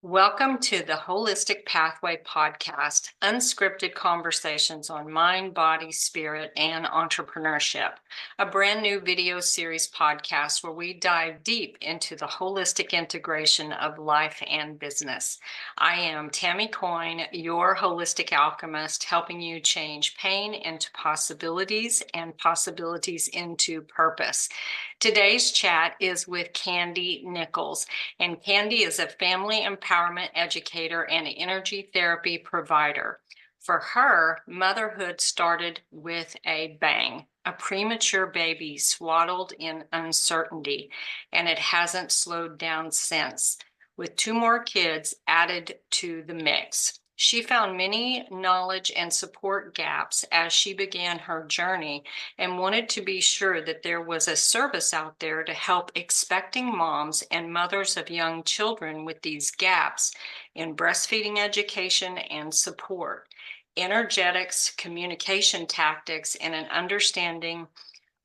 Welcome to the Holistic Pathway Podcast, unscripted conversations on mind, body, spirit, and entrepreneurship. A brand new video series podcast where we dive deep into the holistic integration of life and business. I am Tammy Coyne, your holistic alchemist, helping you change pain into possibilities and possibilities into purpose. Today's chat is with Kandi Nichols. And Kandi is a family empowerment educator and energy therapy provider. For her, motherhood started with a bang, a premature baby swaddled in uncertainty, and it hasn't slowed down since, with two more kids added to the mix. She found many knowledge and support gaps as she began her journey and wanted to be sure that there was a service out there to help expecting moms and mothers of young children with these gaps in breastfeeding education and support, energetics, communication tactics, and an understanding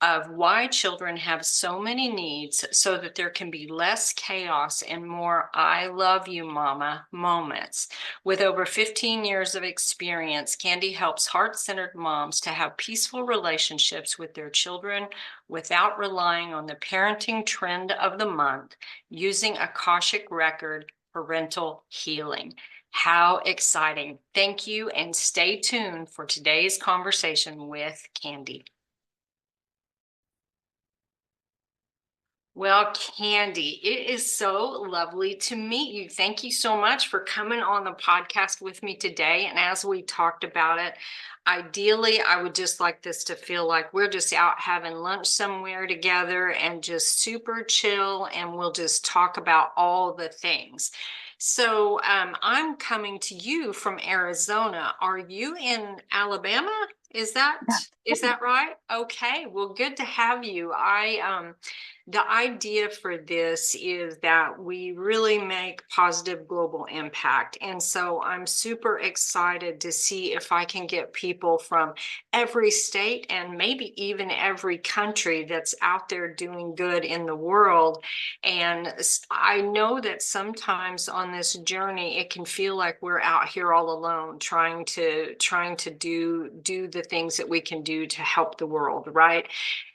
of why children have so many needs so that there can be less chaos and more "I love you, mama" moments. With over 15 years of experience, Kandi helps heart-centered moms to have peaceful relationships with their children without relying on the parenting trend of the month, using Akashic Record parental healing. How exciting. Thank you, and stay tuned for today's conversation with Kandi. Well, Kandi, it is so lovely to meet you. Thank you so much for coming on the podcast with me today. And as we talked about it, ideally, I would just like this to feel like we're just out having lunch somewhere together and just super chill, and we'll just talk about all the things. So I'm coming to you from Arizona. Are you in Alabama? Is that Yeah. is that right? Okay, well, good to have you. The idea for this is that we really make positive global impact. And so I'm super excited to see if I can get people from every state and maybe even every country that's out there doing good in the world. And I know that sometimes on this journey, it can feel like we're out here all alone trying to do the things that we can do to help the world, right?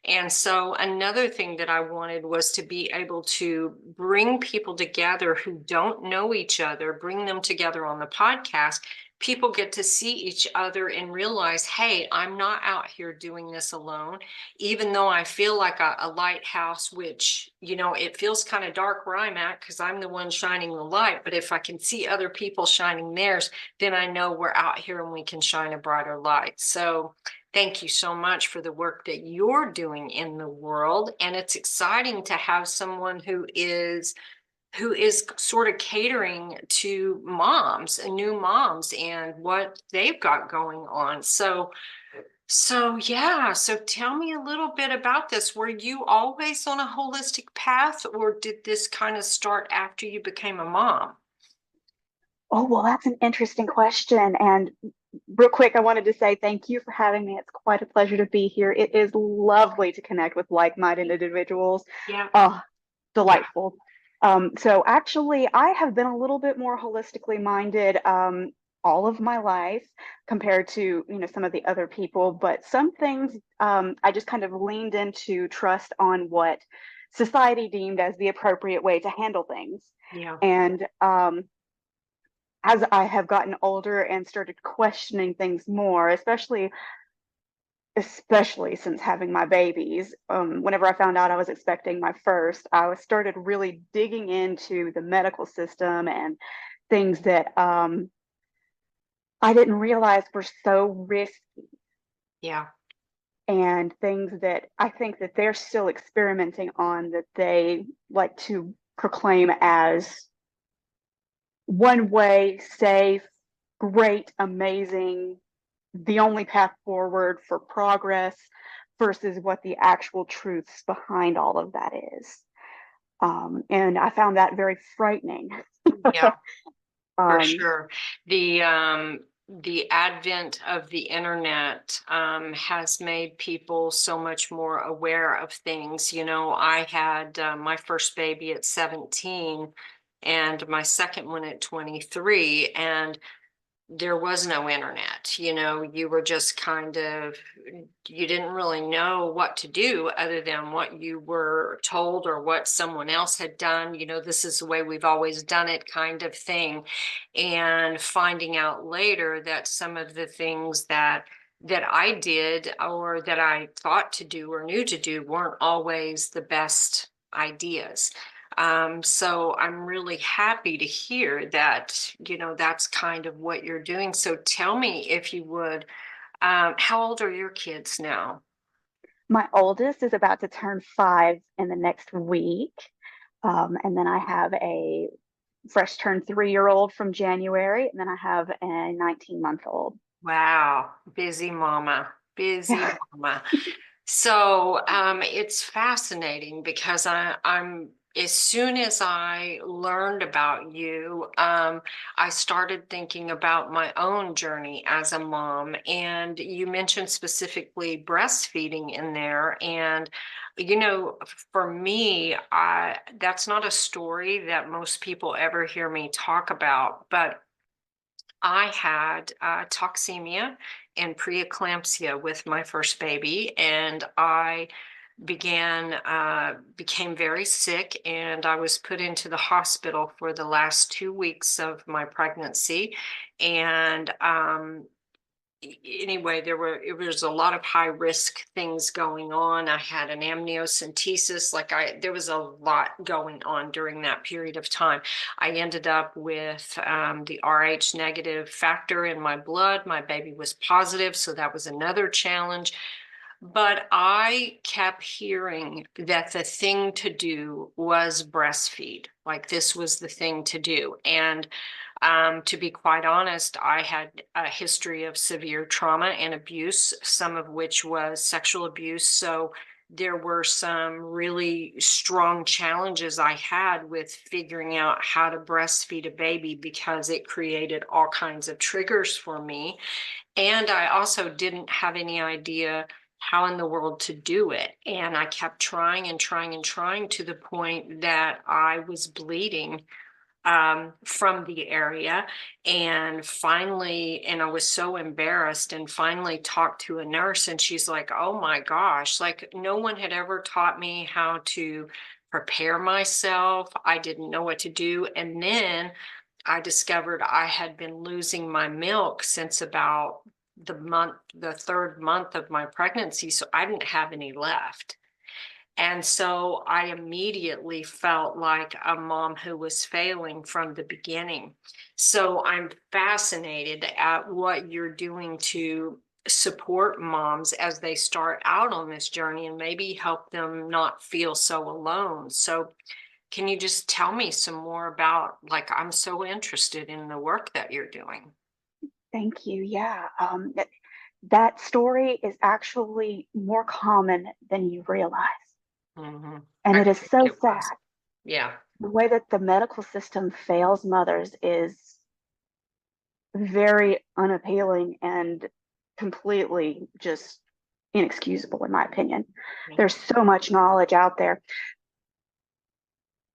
And so another thing that I wanted was to be able to bring people together who don't know each other, bring them together on the podcast. People get to see each other and realize, hey, I'm not out here doing this alone. Even though I feel like a lighthouse, which, it feels kind of dark where I'm at because I'm the one shining the light. But if I can see other people shining theirs, then I know we're out here and we can shine a brighter light. So thank you so much for the work that you're doing in the world. And it's exciting to have someone who is sort of catering to moms and new moms and what they've got going on. So yeah, so tell me a little bit about this. Were you always on a holistic path, or did this kind of start after you became a mom? Oh, well, that's an interesting question. And real quick, I wanted to say thank you for having me. It's quite a pleasure to be here. It is lovely to connect with like-minded individuals. Yeah. Oh, Yeah. delightful. So actually, I have been a little bit more holistically minded all of my life compared to, some of the other people. But some things I just kind of leaned into trust on what society deemed as the appropriate way to handle things. Yeah. And as I have gotten older and started questioning things more, especially since having my babies, whenever I found out I was expecting my first, started really digging into the medical system and things that I didn't realize were so risky, Yeah. and things that I think that they're still experimenting on, that they like to proclaim as one way, safe, great, amazing, the only path forward for progress, versus what the actual truths behind all of that is. And I found that very frightening. Yeah. For um, sure. The advent of the internet has made people so much more aware of things. I had my first baby at 17, and my second one at 23. And there was no internet. You were just you didn't really know what to do other than what you were told or what someone else had done. This is the way we've always done it, kind of thing. And finding out later that some of the things that I did or that I thought to do or knew to do weren't always the best ideas. So I'm really happy to hear that, that's kind of what you're doing. So tell me, if you would, how old are your kids now? My oldest is about to turn 5 in the next week. And then I have a fresh turned 3-year-old from January. And then I have a 19-month-old. Wow, busy mama, busy mama. So it's fascinating because I'm as soon as I learned about you, I started thinking about my own journey as a mom. And you mentioned specifically breastfeeding in there. And for me, that's not a story that most people ever hear me talk about, but I had toxemia and preeclampsia with my first baby, and I became very sick, and I was put into the hospital for the last 2 weeks of my pregnancy. And anyway, it was a lot of high risk things going on. I had an amniocentesis, there was a lot going on during that period of time. I ended up with the Rh negative factor in my blood. My baby was positive, so that was another challenge. But I kept hearing that the thing to do was breastfeed. Like this was the thing to do. And to be quite honest, I had a history of severe trauma and abuse, some of which was sexual abuse. So there were some really strong challenges I had with figuring out how to breastfeed a baby because it created all kinds of triggers for me. And I also didn't have any idea how in the world to do it. And I kept trying and trying and trying to the point that I was bleeding from the area. And I was so embarrassed, and finally talked to a nurse, and she's like, oh my gosh, like no one had ever taught me how to prepare myself. I didn't know what to do. And then I discovered I had been losing my milk since about the third month of my pregnancy. So I didn't have any left. And so I immediately felt like a mom who was failing from the beginning. So I'm fascinated at what you're doing to support moms as they start out on this journey and maybe help them not feel so alone. So can you just tell me some more about, like, I'm so interested in the work that you're doing. Thank you. Yeah. That story is actually more common than you realize. Mm-hmm. And I it is think so it was. sad. Yeah. The way that the medical system fails mothers is very unappealing and completely just inexcusable, in my opinion. Yeah. There's so much knowledge out there.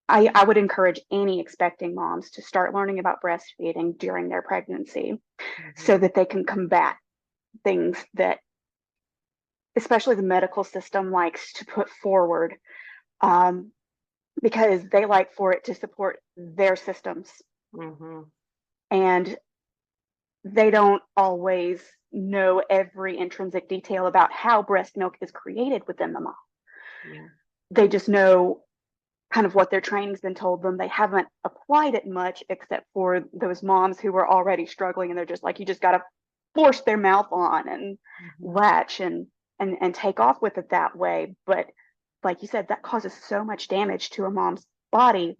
I would encourage any expecting moms to start learning about breastfeeding during their pregnancy so Mm-hmm. that they can combat things that, especially the medical system, likes to put forward, um, because they like for it to support their systems. Mm-hmm. And they don't always know every intrinsic detail about how breast milk is created within the mom. Yeah. They just know kind of what their training's been told them. They haven't applied it much except for those moms who were already struggling, and they're just like, you just got to force their mouth on and Mm-hmm. latch and take off with it that way. But like you said, that causes so much damage to a mom's body.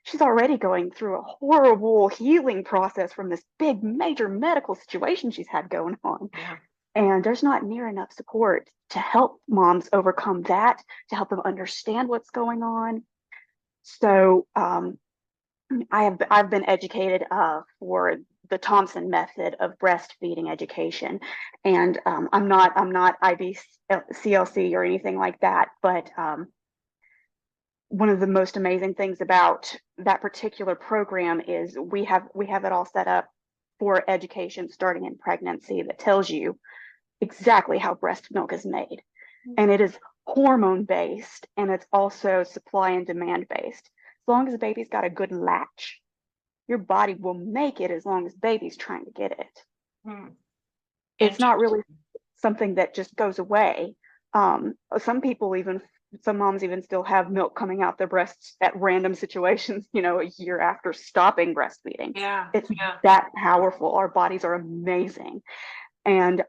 She's already going through a horrible healing process from this big major medical situation she's had going on. Yeah. And there's not near enough support to help moms overcome that, to help them understand what's going on. So I've been educated for the Thompson method of breastfeeding education, and I'm not IBCLC or anything like that, but one of the most amazing things about that particular program is we have it all set up for education starting in pregnancy that tells you exactly how breast milk is made. And it is hormone based, and it's also supply and demand based. As long as the baby's got a good latch, your body will make it as long as baby's trying to get it. Hmm. It's not really Interesting. something that just goes away. Some people even, some moms even still have milk coming out their breasts at random situations, a year after stopping breastfeeding. Yeah, It's yeah, that powerful. Our bodies are amazing. And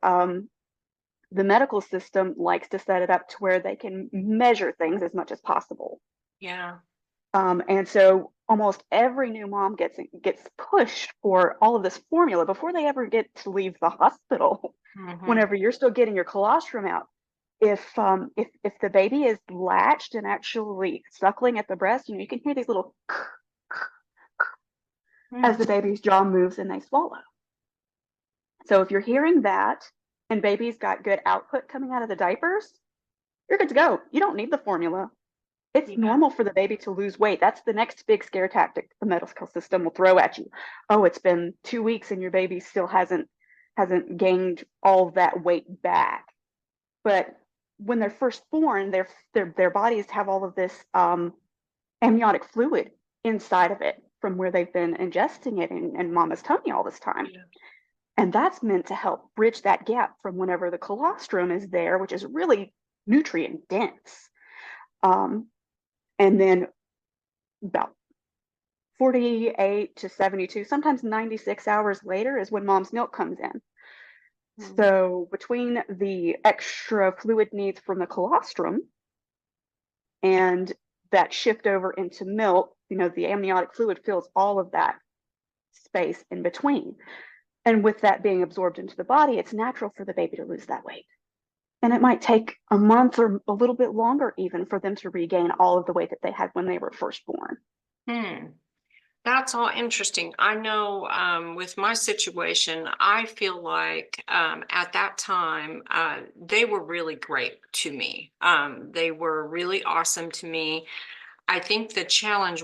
the medical system likes to set it up to where they can measure things as much as possible. yeah. And so almost every new mom gets pushed for all of this formula before they ever get to leave the hospital. Hmm. Whenever you're still getting your colostrum out, if the baby is latched and actually suckling at the breast, you can hear these little as the baby's jaw moves and they swallow. So if you're hearing that and baby's got good output coming out of the diapers, you're good to go. You don't need the formula. It's Yeah, normal for the baby to lose weight. That's the next big scare tactic the medical system will throw at you. Oh, it's been 2 weeks and your baby still hasn't gained all that weight back. But when they're first born, their bodies have all of this amniotic fluid inside of it from where they've been ingesting it in mama's tummy all this time. yeah. And that's meant to help bridge that gap from whenever the colostrum is there, which is really nutrient dense. Um, and then about 48 to 72, sometimes 96 hours later is when mom's milk comes in. Hmm. So between the extra fluid needs from the colostrum and that shift over into milk, the amniotic fluid fills all of that space in between. And with that being absorbed into the body, it's natural for the baby to lose that weight. And it might take a month or a little bit longer even for them to regain all of the weight that they had when they were first born. Hmm. That's all interesting. I know with my situation, I feel like at that time, they were really great to me. They were really awesome to me. I think the challenge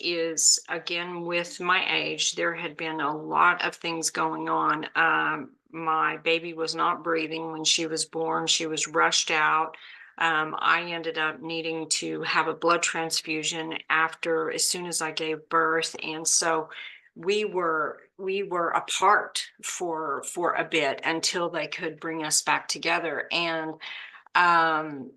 is again, with my age, there had been a lot of things going on. My baby was not breathing when she was born. She was rushed out. I ended up needing to have a blood transfusion as soon as I gave birth. And so we were apart for a bit until they could bring us back together. And um,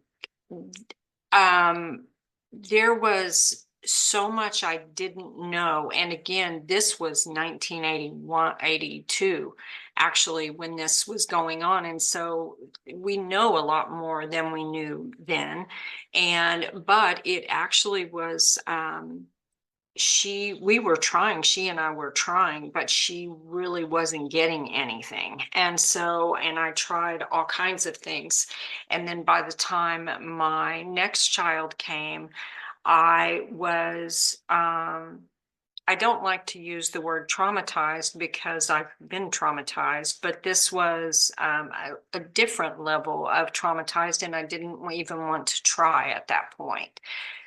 um, there was so much I didn't know. And again, this was 1981, 82, actually, when this was going on. And so we know a lot more than we knew then. But it actually was, she and I were trying, but she really wasn't getting anything. And I tried all kinds of things. And then by the time my next child came, I was, I don't like to use the word traumatized because I've been traumatized, but this was a different level of traumatized, and I didn't even want to try at that point.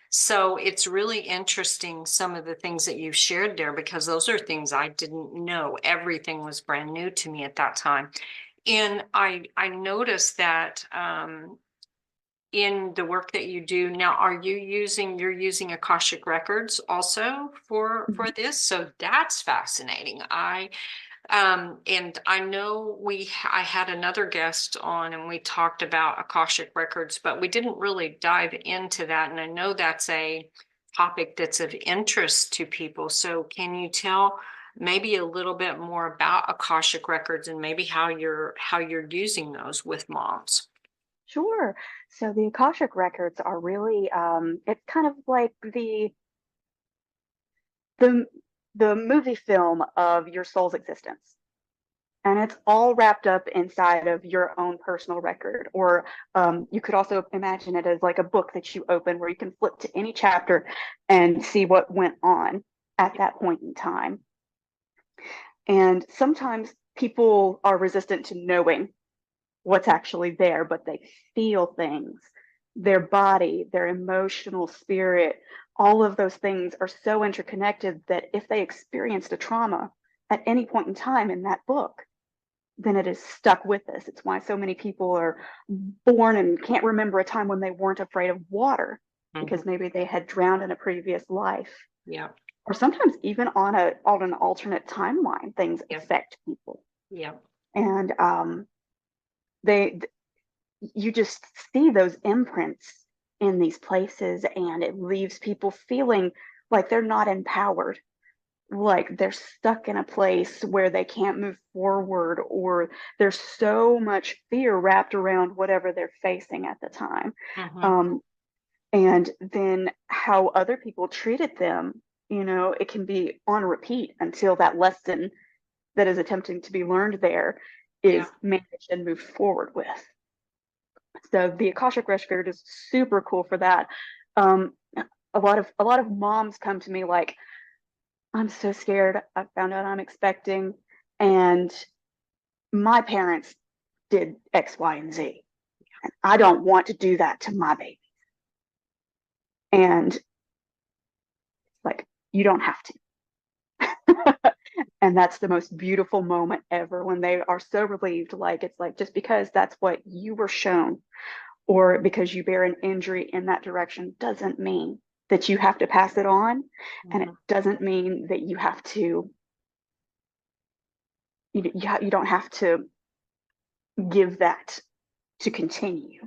So it's really interesting, some of the things that you've shared there, because those are things I didn't know. Everything was brand new to me at that time. And I noticed that in the work that you do now, you're using Akashic Records also for this? So that's fascinating. And I know I had another guest on and we talked about Akashic Records, but we didn't really dive into that. And I know that's a topic that's of interest to people. So can you tell maybe a little bit more about Akashic Records and maybe how you're using those with moms? Sure. So the Akashic records are really it's kind of like the the movie film of your soul's existence. And it's all wrapped up inside of your own personal record. Or you could also imagine it as like a book that you open where you can flip to any chapter and see what went on at that point in time. And sometimes people are resistant to knowing what's actually there, but they feel things. their body, their emotional spirit, all of those things are so interconnected that if they experienced a trauma at any point in time in that book, then it is stuck with us. It's why so many people are born and can't remember a time when they weren't afraid of water because maybe they had drowned in a previous life. Yeah. Or sometimes even on an alternate timeline, things Yeah. affect people. Yeah. And they you just see those imprints in these places, and it leaves people feeling like they're not empowered, like they're stuck in a place where they can't move forward, or there's so much fear wrapped around whatever they're facing at the time. Um, and then how other people treated them, it can be on repeat until that lesson that is attempting to be learned there Yeah. is managed and moved forward with. So the Akashic Record is super cool for that. Um, a lot of moms come to me like, I'm so scared. I found out I'm expecting, and my parents did X, Y, and Z. And I don't want to do that to my baby. And like, you don't have to. And that's the most beautiful moment ever when they are so relieved. Like, it's like, just because that's what you were shown, or because you bear an injury in that direction, doesn't mean that you have to pass it on. And it doesn't mean that you have to, you don't have to give that to continue.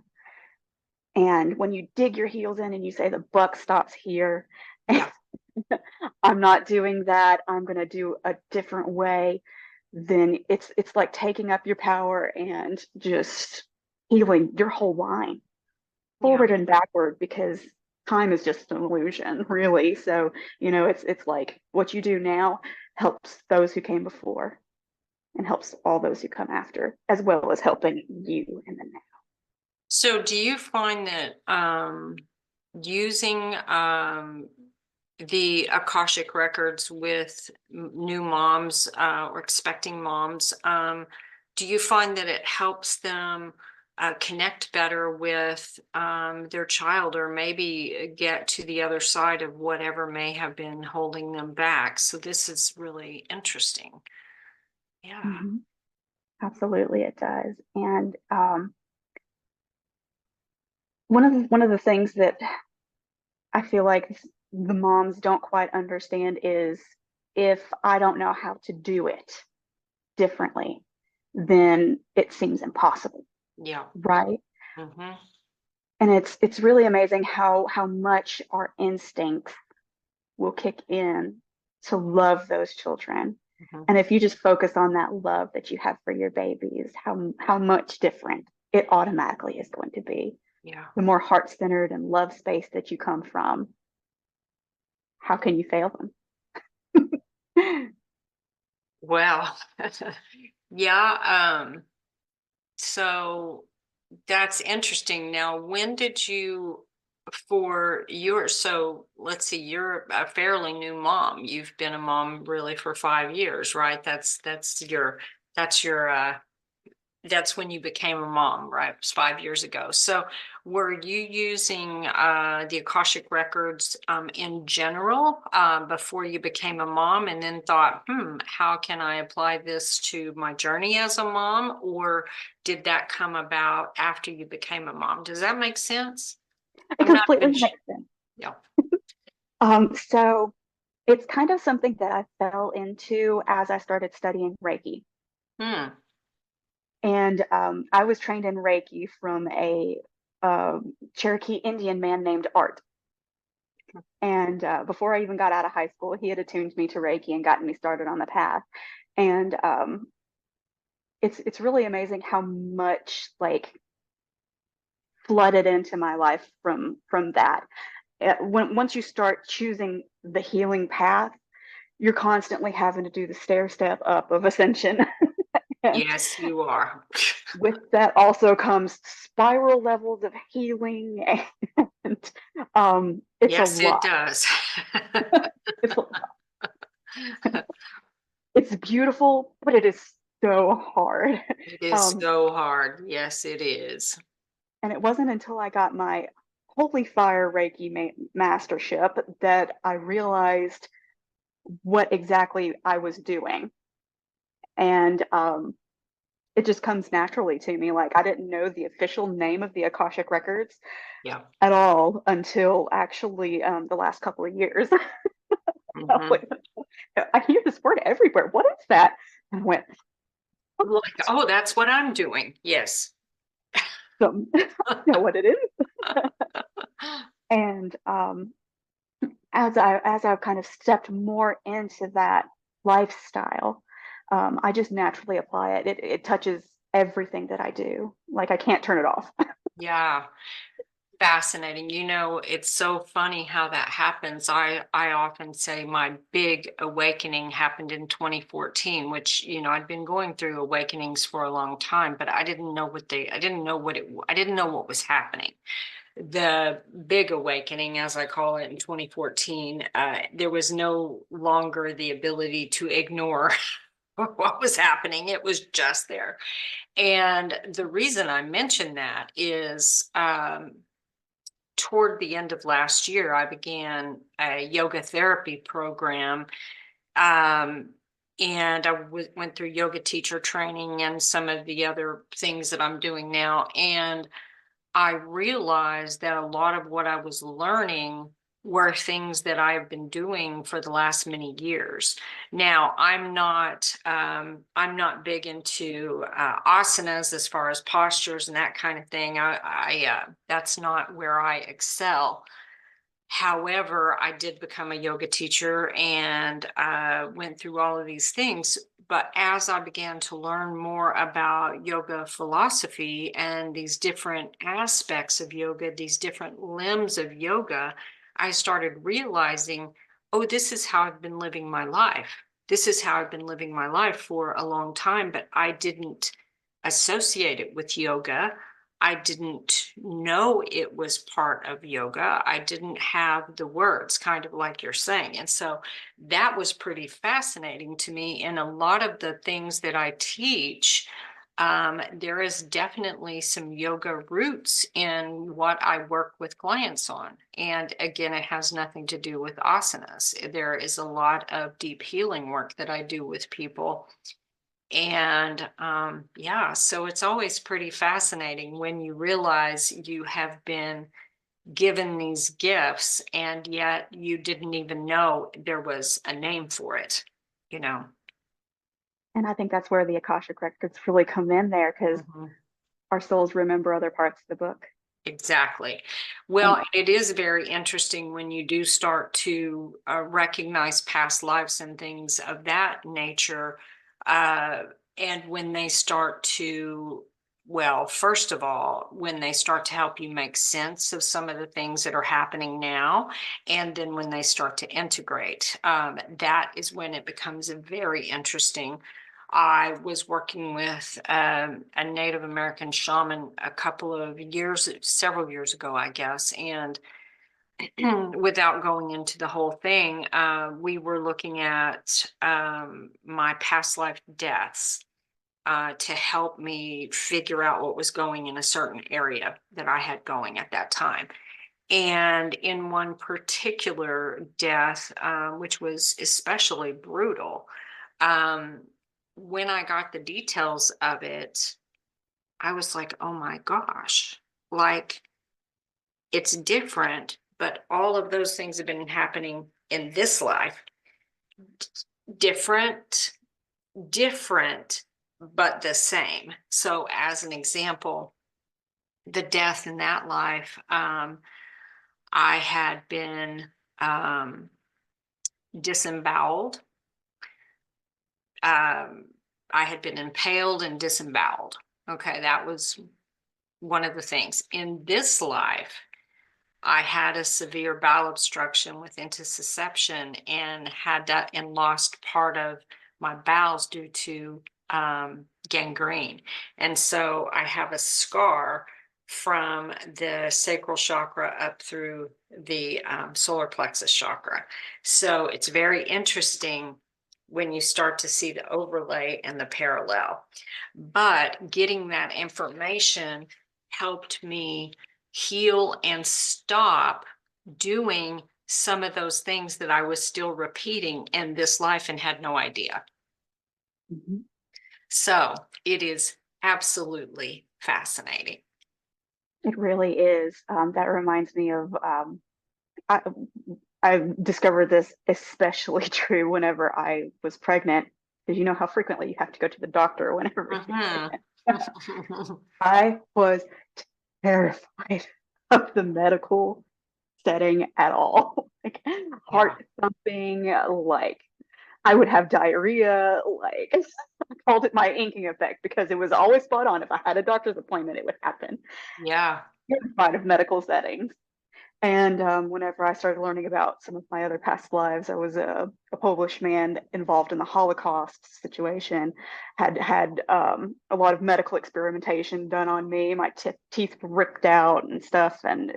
And when you dig your heels in and you say the buck stops here, Yeah. I'm not doing that, I'm going to do a different way, then it's like taking up your power and just healing your whole line Yeah. forward and backward, because time is just an illusion, really. So, it's like what you do now helps those who came before and helps all those who come after, as well as helping you in the now. So do you find that using the Akashic Records with new moms or expecting moms, do you find that it helps them connect better with their child, or maybe get to the other side of whatever may have been holding them back? So this is really interesting. Yeah. Mm-hmm. Absolutely, it does. And one of the things that I feel like the moms don't quite understand is, if I don't know how to do it differently, then it seems impossible, Yeah. right? Mm-hmm. And it's really amazing how much our instincts will kick in to love those children. Mm-hmm. And if you just focus on that love that you have for your babies, how much different it automatically is going to be. Yeah. The more heart-centered and love space that you come from, how can you fail them? Well, yeah. So that's interesting. Now, when did you, so let's see, you're a fairly new mom. You've been a mom really for 5 years, right? That's your that's when you became a mom, right? It was 5 years ago. So were you using the Akashic Records in general before you became a mom, and then thought, how can I apply this to my journey as a mom? Or did that come about after you became a mom? Does that make sense? It I'm not completely even sure. makes sense. Yeah. So it's kind of something that I fell into as I started studying Reiki. Hmm. And I was trained in Reiki from a Cherokee Indian man named Art. And before I even got out of high school, he had attuned me to Reiki and gotten me started on the path. And it's really amazing how much like flooded into my life from that. Once you start choosing the healing path, you're constantly having to do the stair step up of ascension. And Yes, you are. with that also comes spiral levels of healing, and it's a Yes, it lot. does. It's it's beautiful, but it is so hard. It is Um, so hard. Yes, it is. and it wasn't until I got my Holy Fire Reiki mastership that I realized what exactly I was doing. And it just comes naturally to me. Like I didn't know the official name of the Akashic Records Yeah. at all until actually the last couple of years. Mhm. I hear this word everywhere. What is that? And I went, Like, oh, that's what I'm doing. Yes. so know what it is. And as I kind of stepped more into that lifestyle, I just naturally apply it. It touches everything that I do. Like I can't turn it off. Yeah. Fascinating. You know, it's so funny how that happens. I often say my big awakening happened in 2014, which, you know, I'd been going through awakenings for a long time, but I didn't know I didn't know what was happening. The big awakening, as I call it, in 2014, there was no longer the ability to ignore what was happening. It was just there. And the reason I mention that is toward the end of last year, I began a yoga therapy program. Um, and went through yoga teacher training and some of the other things that I'm doing now. And I realized that a lot of what I was learning were things that I've been doing for the last many years. Now, I'm not big into asanas as far as postures and that kind of thing. That's not where I excel. However, I did become a yoga teacher and went through all of these things. But as I began to learn more about yoga philosophy and these different aspects of yoga, these different limbs of yoga, I started realizing, oh, this is how I've been living my life. This is how I've been living my life for a long time, but I didn't associate it with yoga. I didn't know it was part of yoga. I didn't have the words, kind of like you're saying. And so that was pretty fascinating to me. And a lot of the things that I teach, there is definitely some yoga roots in what I work with clients on. And again, it has nothing to do with asanas. There is a lot of deep healing work that I do with people. And yeah, so it's always pretty fascinating when you realize you have been given these gifts and yet you didn't even know there was a name for it, you know. And I think that's where the Akashic Records really come in there because Mhm. our souls remember other parts of the book. Exactly. And Well, it is very interesting when you do start to recognize past lives and things of that nature. Uh, and when they start to, well, first of all, when they start to help you make sense of some of the things that are happening now, and then when they start to integrate, that is when it becomes very interesting. I was working with a Native American shaman several years ago, I guess. And without going into the whole thing, we were looking at my past life deaths to help me figure out what was going in a certain area that I had going at that time. And in one particular death, which was especially brutal, um, when I got the details of it, I was like, oh my gosh, like it's different, but all of those things have been happening in this life. Different, different, but the same. So, as an example, the death in that life, I had been um, disemboweled. Um, I had been impaled and disemboweled. Okay, that was one of the things. In this life, I had a severe bowel obstruction with intussusception and had that and lost part of my bowels due to gangrene. And so I have a scar from the sacral chakra up through the solar plexus chakra. So it's very interesting when you start to see the overlay and the parallel. But getting that information helped me heal and stop doing some of those things that I was still repeating in this life and had no idea. Mhm. So it is absolutely fascinating. It really is. That reminds me of I, I discovered this especially true whenever I was pregnant, because you know how frequently you have to go to the doctor whenever you're Mhm. pregnant. I was terrified of the medical setting at all. Like Yeah. heart thumping, like I would have diarrhea, like I called it my inking effect because it was always spot on. If I had a doctor's appointment, it would happen. Yeah. Terrified of medical settings. And whenever I started learning about some of my other past lives, I was a Polish man involved in the Holocaust situation, had a lot of medical experimentation done on me. My teeth ripped out and stuff, and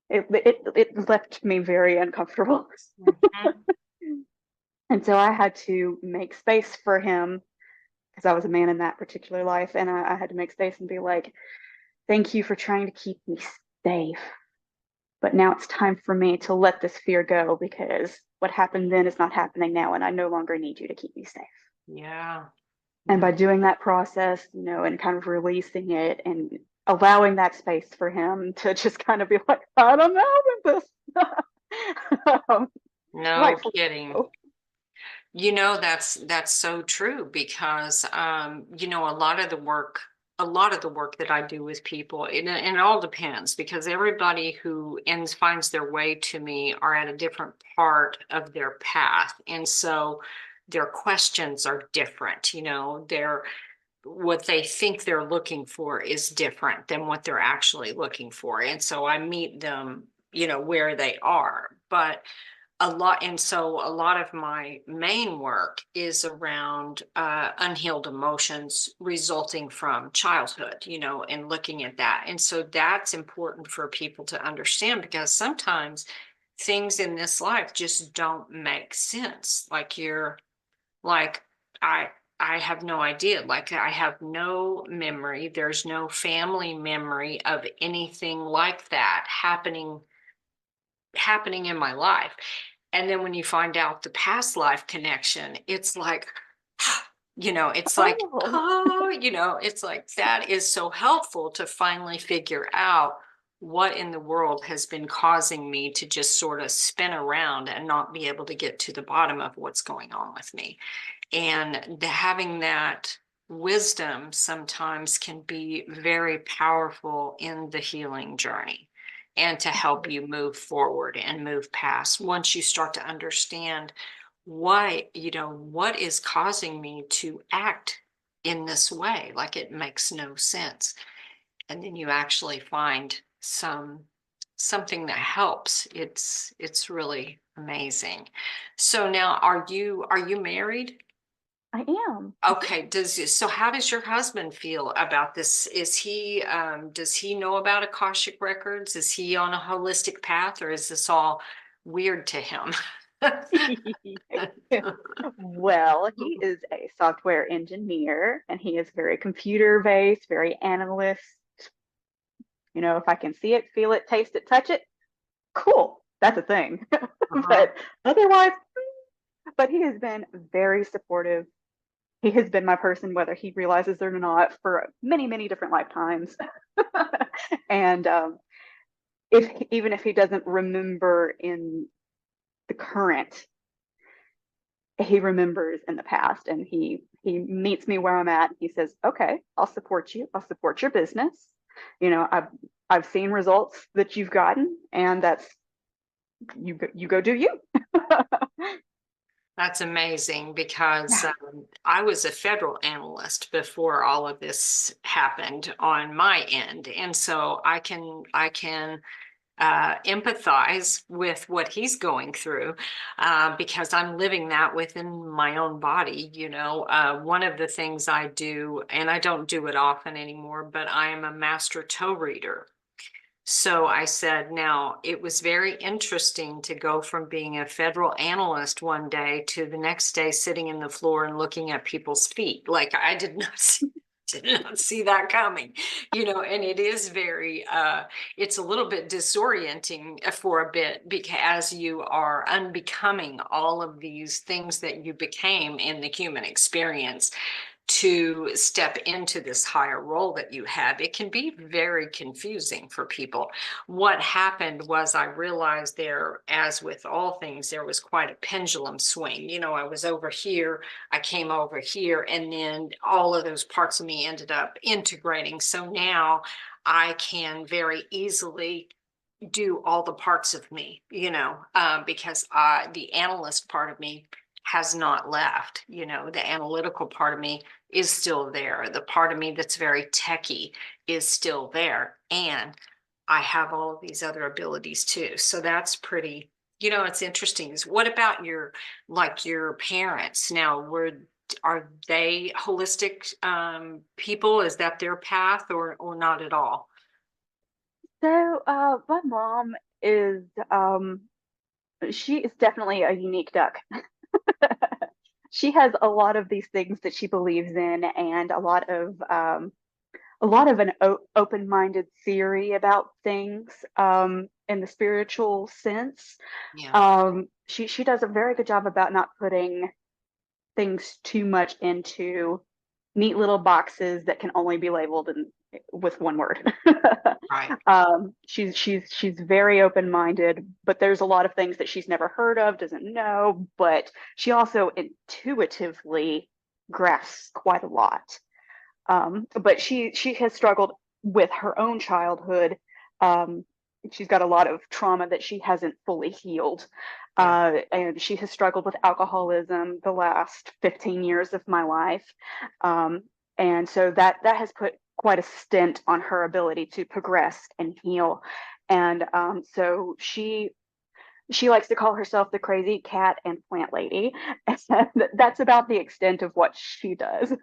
it left me very uncomfortable. Mhm. And so I had to make space for him because I was a man in that particular life, and I had to make space and be like, "Thank you for trying to keep me safe. But now it's time for me to let this fear go because what happened then is not happening now, and I no longer need you to keep me safe." Yeah. And Yeah. by doing that process, and kind of releasing it and allowing that space for him to just kind of be like, I don't know with this. No Rightfully kidding. so. That's so true because a lot of the work that I do with people, and it all depends because everybody who ends finds their way to me are at a different part of their path. And so their questions are different, their what they think they're looking for is different than what they're actually looking for. And so I meet them, where they are. But a lot of my main work is around unhealed emotions resulting from childhood, and looking at that. And so that's important for people to understand because sometimes things in this life just don't make sense. Like I I have no idea. Like I have no memory. There's no family memory of anything like that happening in my life. And then when you find out the past life connection, it's like, it's like, Oh, oh, it's like that is so helpful to finally figure out what in the world has been causing me to just sort of spin around and not be able to get to the bottom of what's going on with me. And having that wisdom sometimes can be very powerful in the healing journey and to help you move forward and move past once you start to understand what is causing me to act in this way. Like it makes no sense. And then you actually find something that helps. It's really amazing. So now are you married? I am. Okay, so how does your husband feel about this? Does he know about Akashic Records? Is he on a holistic path or is this all weird to him? Well, he is a software engineer and he is very computer based, very analyst. If I can see it, feel it, taste it, touch it, cool. That's a thing. Uh-huh. But otherwise, but he has been very supportive. He has been my person, whether he realizes it or not, for many, many different lifetimes. And even if he doesn't remember in the current, he remembers in the past, and he meets me where I'm at. He says, "Okay, I'll support you. I'll support your business. I've seen results that you've gotten, and that's you go do you." That's amazing because Yeah. I was a federal analyst before all of this happened on my end, and so I can empathize with what he's going through because I'm living that within my own body. One of the things I do, and I don't do it often anymore, but I am a master toe reader. So I said, now it was very interesting to go from being a federal analyst one day to the next day sitting in the floor and looking at people's feet. Like I did not see. Did not see that coming, and it is very, it's a little bit disorienting for a bit because you are unbecoming all of these things that you became in the human experience to step into this higher role that you have. It can be very confusing for people. What happened was I realized there, as with all things, there was quite a pendulum swing. I was over here, I came over here, and then all of those parts of me ended up integrating. So now I can very easily do all the parts of me, because the analyst part of me has not left. The analytical part of me is still there. The part of me that's very techie is still there. And I have all of these other abilities too. So that's pretty, it's interesting. What about your parents? Now, are they holistic people? Is that their path, or not at all? So, my mom is, she is definitely a unique duck. She has a lot of these things that she believes in, and a lot of an open-minded theory about things, in the spiritual sense. Yeah. She does a very good job about not putting things too much into neat little boxes that can only be labeled with one word. Right. She's very open-minded, but there's a lot of things that she's never heard of, doesn't know, but she also intuitively grasps quite a lot. But she has struggled with her own childhood. Um, she's got a lot of trauma that she hasn't fully healed. Yeah. And she has struggled with alcoholism the last 15 years of my life. Um, and so that has put quite a stint on her ability to progress and heal. And so she likes to call herself the crazy cat and plant lady. And that's about the extent of what she does.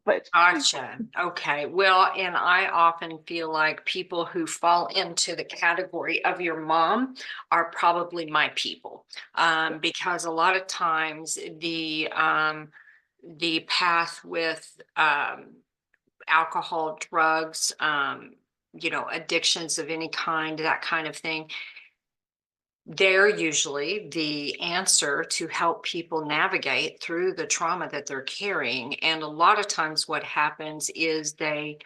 But Gotcha. Okay. Well, and I often feel like people who fall into the category of your mom are probably my people, because a lot of times the path with alcohol, drugs, addictions of any kind, that kind of thing, they're usually the answer to help people navigate through the trauma that they're carrying. And a lot of times what happens is they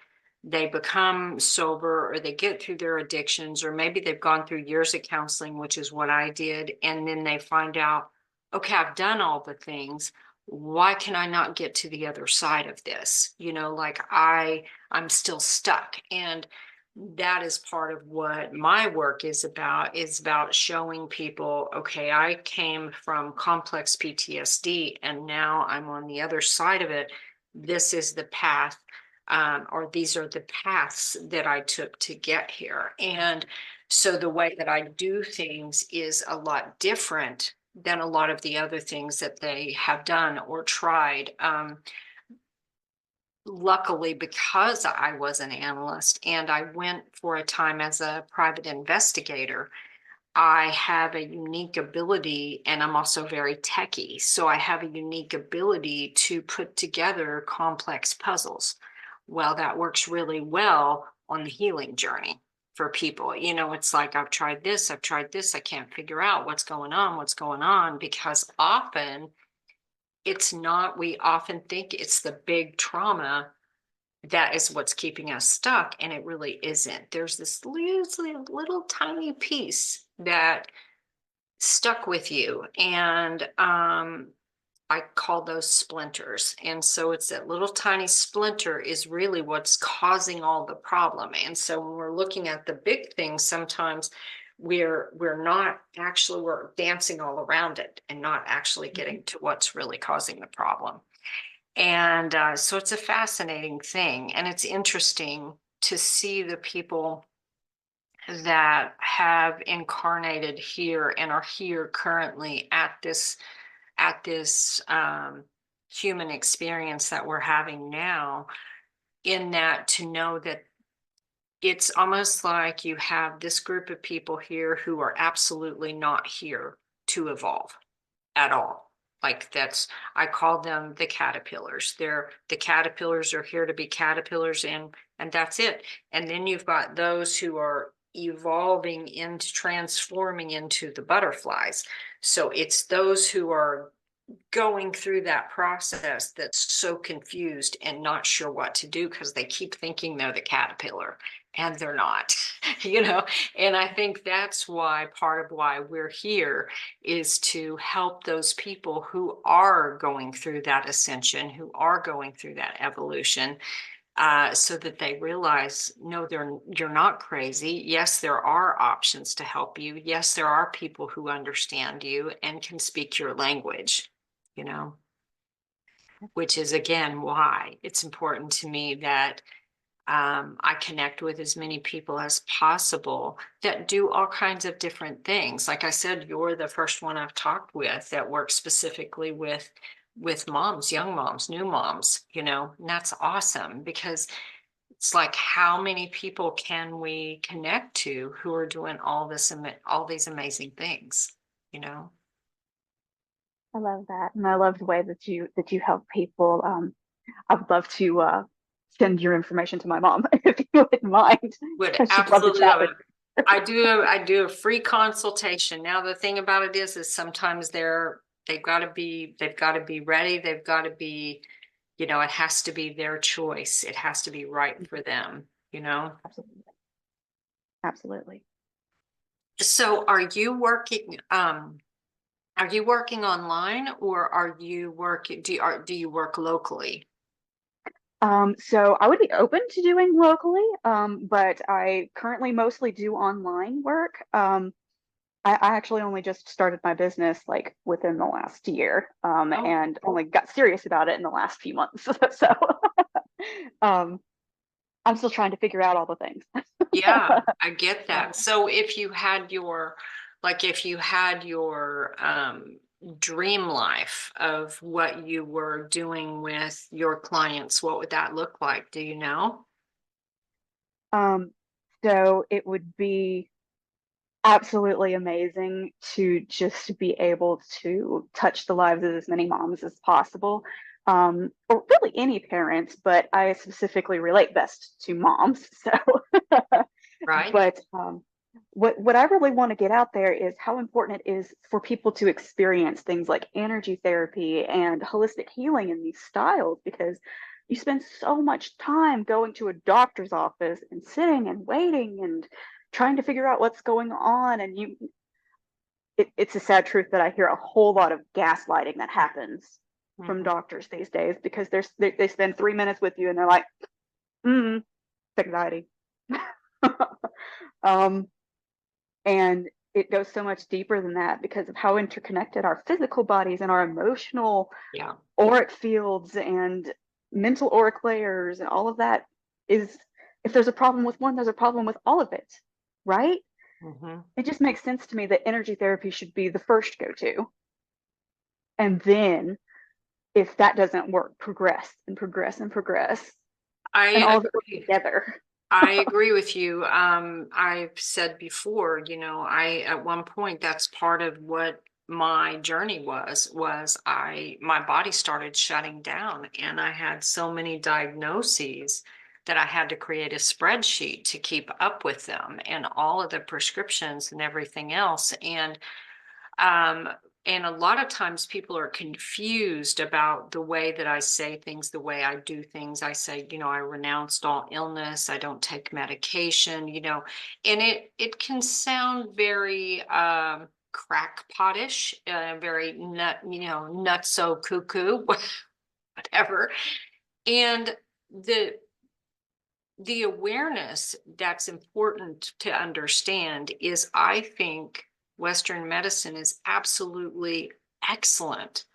become sober, or they get through their addictions, or maybe they've gone through years of counseling, which is what I did, and then they find out, okay, I've done all the things. Why can I not get to the other side of this? Like I'm still stuck. And that is part of what my work is about showing people, okay, I came from complex PTSD and now I'm on the other side of it. This is the path, or these are the paths that I took to get here. And so the way that I do things is a lot different than a lot of the other things that they have done or tried. Luckily, because I was an analyst and I went for a time as a private investigator, I have a unique ability, and I'm also very techie. So I have a unique ability to put together complex puzzles. Well, that works really well on the healing journey for people. It's like, I've tried this, I can't figure out what's going on, because often it's not, we often think it's the big trauma that is what's keeping us stuck, and it really isn't. There's this little tiny piece that stuck with you, and I call those splinters. And so it's that little tiny splinter is really what's causing all the problem. And so when we're looking at the big things, sometimes we're not actually, we're dancing all around it and not actually getting to what's really causing the problem. And so it's a fascinating thing. And it's interesting to see the people that have incarnated here and are here currently at this human experience that we're having now, in that, to know that it's almost like you have this group of people here who are absolutely not here to evolve at all. Like I call them the caterpillars. The caterpillars are here to be caterpillars, and that's it. And then you've got those who are evolving into transforming into the butterflies. So it's those who are going through that process that's so confused and not sure what to do because they keep thinking they're the caterpillar and they're not, you know. And I think that's why part of why we're here is to help those people who are going through that ascension, who are going through that evolution, so that they realize, no, you're not crazy. Yes, there are options to help you. Yes, there are people who understand you and can speak your language, you know, which is again why it's important to me that I connect with as many people as possible that do all kinds of different things. Like I said, you're the first one I've talked with that works specifically with moms, young moms, new moms, you know, and that's awesome because it's like, how many people can we connect to who are doing all these amazing things, you know? I love that, and I love the way that you help people. I would love to send your information to my mom if you wouldn't mind. Would She'd love to absolutely chat love with it. I do a free consultation. Now, the thing about it is sometimes they've got to be ready. They've got to be, you know, it has to be their choice. It has to be right for them, you know? Absolutely. Absolutely. So are you working online or are you working, do you work locally? So I would be open to doing locally, but I currently mostly do online work. I actually only just started my business like within the last year, Oh, and only got serious about it in the last few months. So um, I'm still trying to figure out all the things. yeah, I get that. So if you had your dream life of what you were doing with your clients, what would that look like? Do you know? Um, so it would be absolutely amazing to just be able to touch the lives of as many moms as possible, or really any parents, but I specifically relate best to moms. So, Right? but what I really want to get out there is how important it is for people to experience things like energy therapy and holistic healing in these styles, because you spend so much time going to a doctor's office and sitting and waiting and trying to figure out what's going on. And it's a sad truth that I hear a whole lot of gaslighting that happens from Mhm. doctors these days, because they spend 3 minutes with you and they're like, mm, anxiety. um, and it goes so much deeper than that because of how interconnected our physical bodies and our emotional Yeah. auric fields and mental auric layers and all of that is. If there's a problem with one, there's a problem with all of it, right? Hmm. It just makes sense to me that energy therapy should be the first go to. And then if that doesn't work, progress and progress and progress. And I all of it work agree. together. I agree with you. I've said before, you know, at one point, that's part of what my journey was my body started shutting down and I had so many diagnoses that I had to create a spreadsheet to keep up with them and all of the prescriptions and everything else. Um, and a lot of times people are confused about the way that I say things, the way I do things. I say, you know, I renounced all illness. I don't take medication, you know, and it can sound very crackpotish, very nutso cuckoo, whatever. And the the awareness that's important to understand is, I think Western medicine is absolutely excellent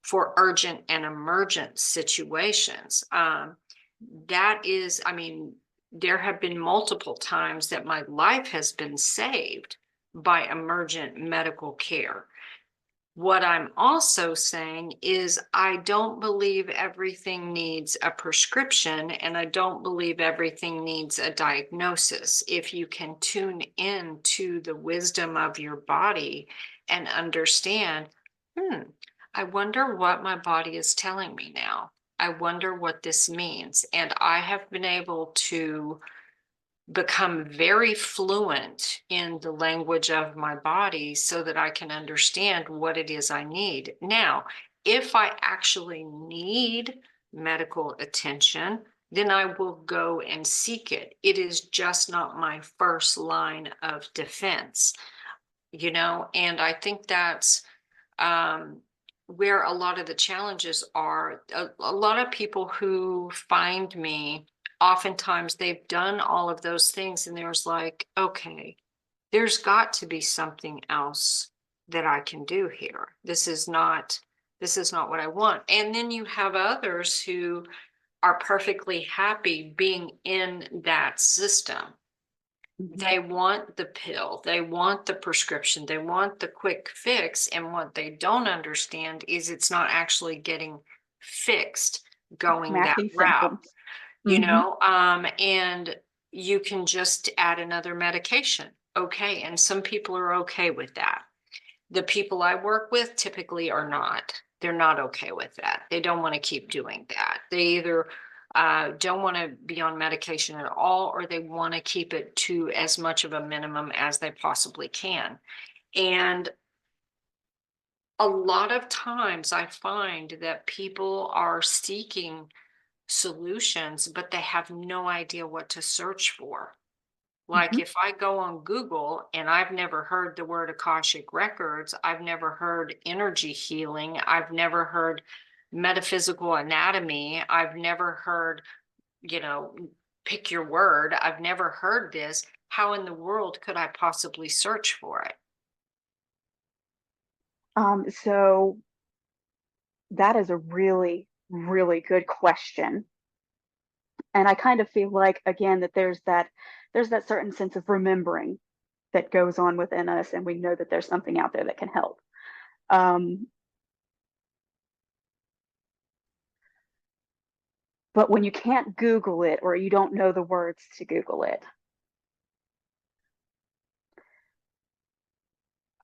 for urgent and emergent situations. That is, I mean, there have been multiple times that my life has been saved by emergent medical care. What I'm also saying is, I don't believe everything needs a prescription, and I don't believe everything needs a diagnosis. If you can tune in to the wisdom of your body and understand, hmm, I wonder what my body is telling me now. I wonder what this means. And I have been able to become very fluent in the language of my body so that I can understand what it is I need. Now, if I actually need medical attention, then I will go and seek it. It is just not my first line of defense, and I think that's um, where a lot of the challenges are. A lot of people who find me, oftentimes they've done all of those things, and there's like, okay, there's got to be something else that I can do here. This is not what I want. And then you have others who are perfectly happy being in that system. They want the pill, they want the prescription, they want the quick fix. And what they don't understand is it's not actually getting fixed going that Masking route, symptoms. Mm-hmm. and you can just add another medication. Okay. And some people are okay with that. The people I work with typically are not. They're not okay with that. They don't want to keep doing that. They either don't want to be on medication at all, or they want to keep it to as much of a minimum as they possibly can. And a lot of times I find that people are seeking solutions, but they have no idea what to search for. Like Mm-hmm. if I go on Google and I've never heard the word Akashic Records, I've never heard energy healing, I've never heard metaphysical anatomy, I've never heard, you know, pick your word, I've never heard this. How in the world could I possibly search for it? So that is a really, really good question. And I kind of feel like, again, that there's that certain sense of remembering that goes on within us, and we know that there's something out there that can help. Um, but when you can't Google it, or you don't know the words to Google it,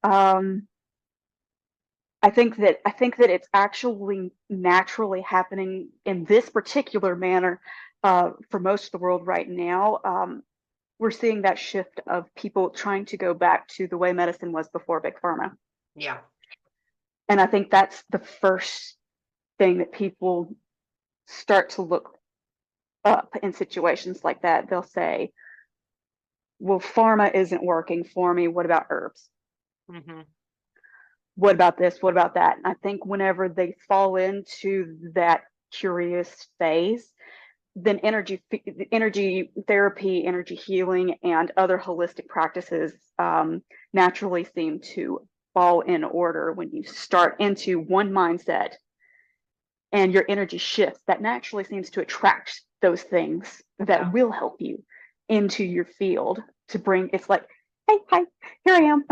um, I think that it's actually naturally happening in this particular manner for most of the world right now. We're seeing that shift of people trying to go back to the way medicine was before Big Pharma. Yeah. And I think that's the first thing that people start to look up in situations like that. They'll say, well, pharma isn't working for me. What about herbs? Mm-hmm. What about this? What about that? And I think whenever they fall into that curious phase, then energy therapy, energy healing, and other holistic practices naturally seem to fall in order when you start into one mindset and your energy shifts. That naturally seems to attract those things Yeah. that will help you into your field to bring. It's like, hey, hi, here I am.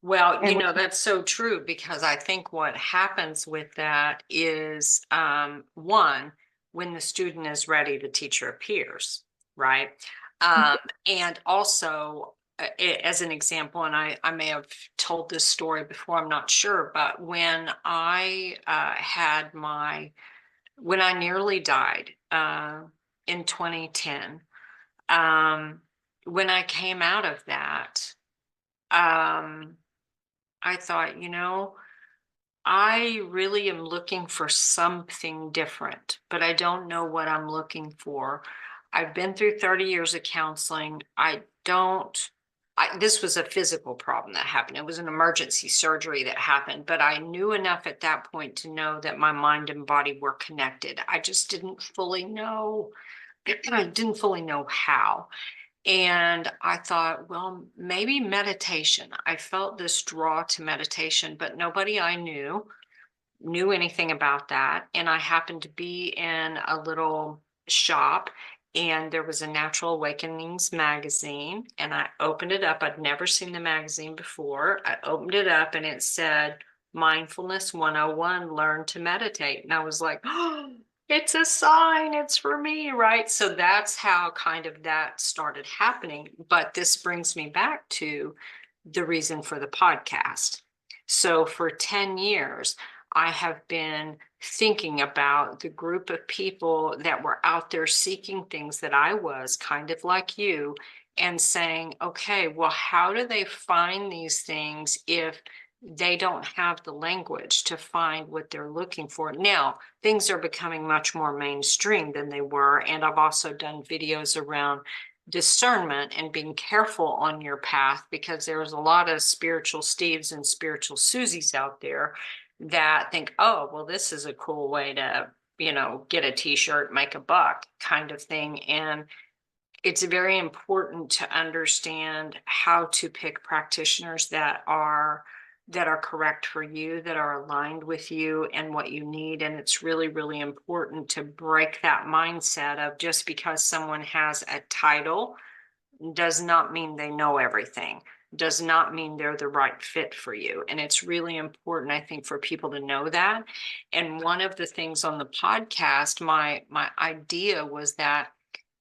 Well, And that's so true, because I think what happens with that is one, when the student is ready, the teacher appears, right? And also, as an example, and I may have told this story before, I'm not sure, but when I when I nearly died in 2010, when I came out of that, um, I thought, I really am looking for something different, but I don't know what I'm looking for. I've been through 30 years of counseling. This was a physical problem that happened. It was an emergency surgery that happened, but I knew enough at that point to know that my mind and body were connected. I just didn't fully know. I didn't fully know how. And I thought, well, maybe meditation. I felt this draw to meditation, but nobody I knew anything about that. And I happened to be in a little shop, and there was a Natural Awakenings magazine, and I opened it up. I'd never seen the magazine before. I opened it up and it said Mindfulness 101, Learn to Meditate. And I was like, oh, it's a sign, it's for me, right? So that's how kind of that started happening. But this brings me back to the reason for the podcast. So for 10 years, I have been thinking about the group of people that were out there seeking things that I was, kind of like you, and saying, okay, well, how do they find these things if they don't have the language to find what they're looking for? Now, things are becoming much more mainstream than they were. And I've also done videos around discernment and being careful on your path, because there's a lot of spiritual Steves and spiritual Susies out there that think, oh, well, this is a cool way to, get a t-shirt, make a buck kind of thing. And it's very important to understand how to pick practitioners that are correct for you, that are aligned with you and what you need. And it's really, really important to break that mindset of just because someone has a title does not mean they know everything, does not mean they're the right fit for you. And it's really important, I think, for people to know that. And one of the things on the podcast, my idea was that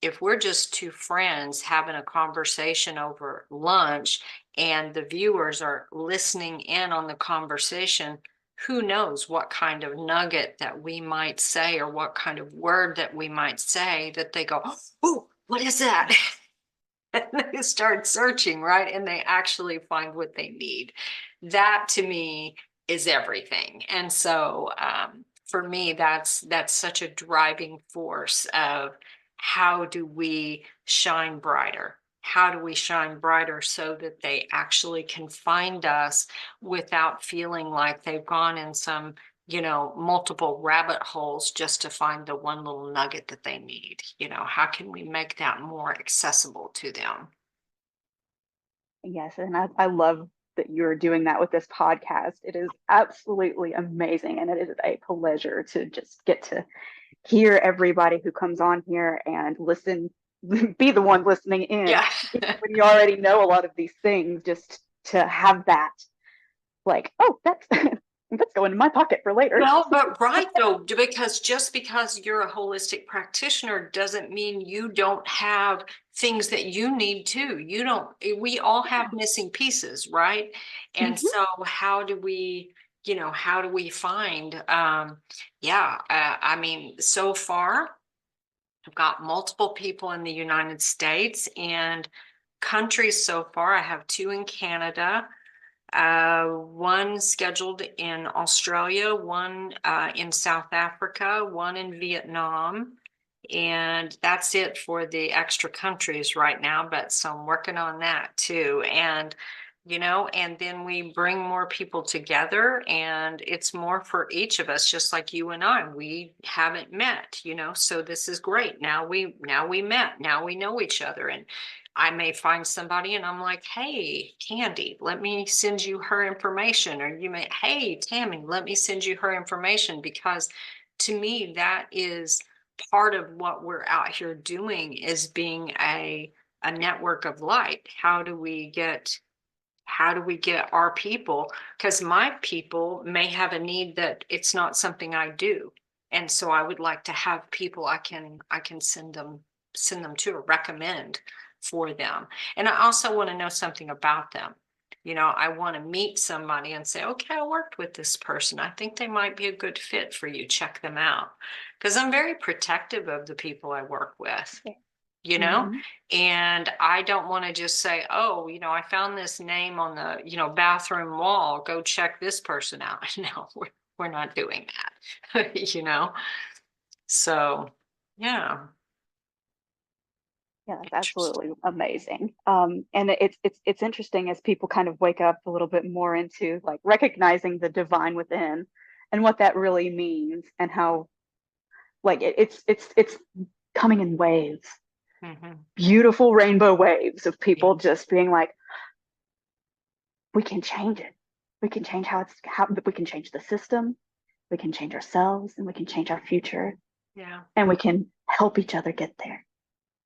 if we're just two friends having a conversation over lunch and the viewers are listening in on the conversation, who knows what kind of nugget that we might say or what kind of word that we might say that they go, oh, what is that? And they start searching, right? And they actually find what they need. That to me is everything. And so for me, that's such a driving force of how do we shine brighter? How do we shine brighter so that they actually can find us without feeling like they've gone in some multiple rabbit holes just to find the one little nugget that they need? How can we make that more accessible to them? Yes, and I love that you're doing that with this podcast. It is absolutely amazing, and it is a pleasure to just get to hear everybody who comes on here and listen, be the one listening in, Yeah. even when you already know a lot of these things, just to have that, like, oh, that's that's going in my pocket for later. Well, but right though, because just because you're a holistic practitioner doesn't mean you don't have things that you need too. You don't, we all have missing pieces, right? And Mhm. so how do we find, I mean, so far, I've got multiple people in the United States and countries so far. I have two in Canada, one scheduled in Australia, one in South Africa, one in Vietnam. And that's it for the extra countries right now. But so I'm working on that too. And then we bring more people together, and it's more for each of us, just like you and I. We haven't met, so this is great. Now we met, now we know each other. And I may find somebody and I'm like, hey, Kandi, let me send you her information. Or you may, hey, Tammy, let me send you her information. Because to me, that is part of what we're out here doing, is being a network of light. How do we get our people? Because my people may have a need that it's not something I do. And so I would like to have people I can send them to or recommend for them. And I also want to know something about them. I want to meet somebody and say, okay, I worked with this person. I think they might be a good fit for you. Check them out. Because I'm very protective of the people I work with, you know? Mhm. And I don't want to just say, oh, I found this name on the, bathroom wall. Go check this person out. No, we're not doing that, So, yeah. Yeah, that's Interesting. absolutely amazing. And it's interesting as people kind of wake up a little bit more into like recognizing the divine within and what that really means, and how like it's coming in waves, Hmm. beautiful rainbow waves of Yeah. people just being like, we can change it. We can change how we can change the system, we can change ourselves, and we can change our future, Yeah. and we can help each other get there.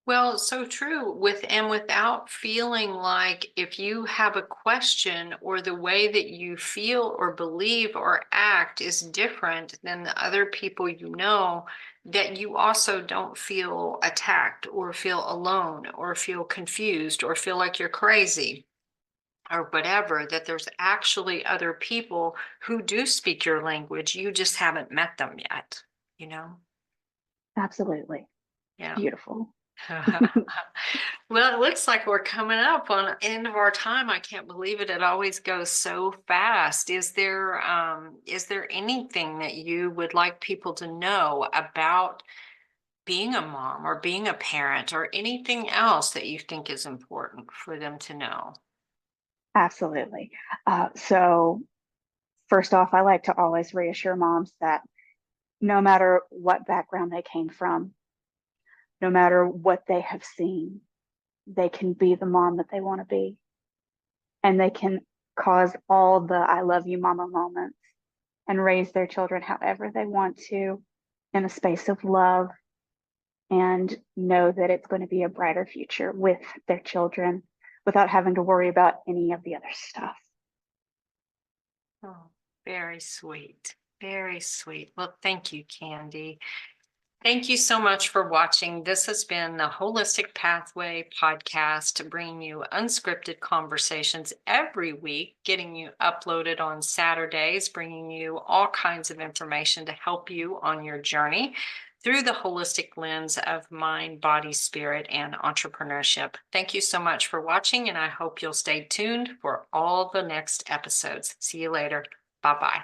Well, so true, without feeling like if you have a question or the way that you feel or believe or act is different than the other people, that you also don't feel attacked or feel alone or feel confused or feel like you're crazy. or whatever, that there's actually other people who do speak your language. You just haven't met them yet, you know? Absolutely. It's Yeah. beautiful. Well, it looks like we're coming up on the end of our time. I can't believe it. It always goes so fast. Is there anything that you would like people to know about being a mom or being a parent or anything else that you think is important for them to know? Absolutely. So first off, I like to always reassure moms that no matter what background they came from, no matter what they have seen, they can be the mom that they want to be. And they can cause all the I love you, mama moments and raise their children however they want to in a space of love and know that it's going to be a brighter future with their children without having to worry about any of the other stuff. Oh, very sweet. Very sweet. Well, thank you, Kandi. Thank you so much for watching. This has been the Holistic Pathway podcast, bringing you unscripted conversations every week, getting you uploaded on Saturdays, bringing you all kinds of information to help you on your journey through the holistic lens of mind, body, spirit, and entrepreneurship. Thank you so much for watching, and I hope you'll stay tuned for all the next episodes. See you later. Bye-bye.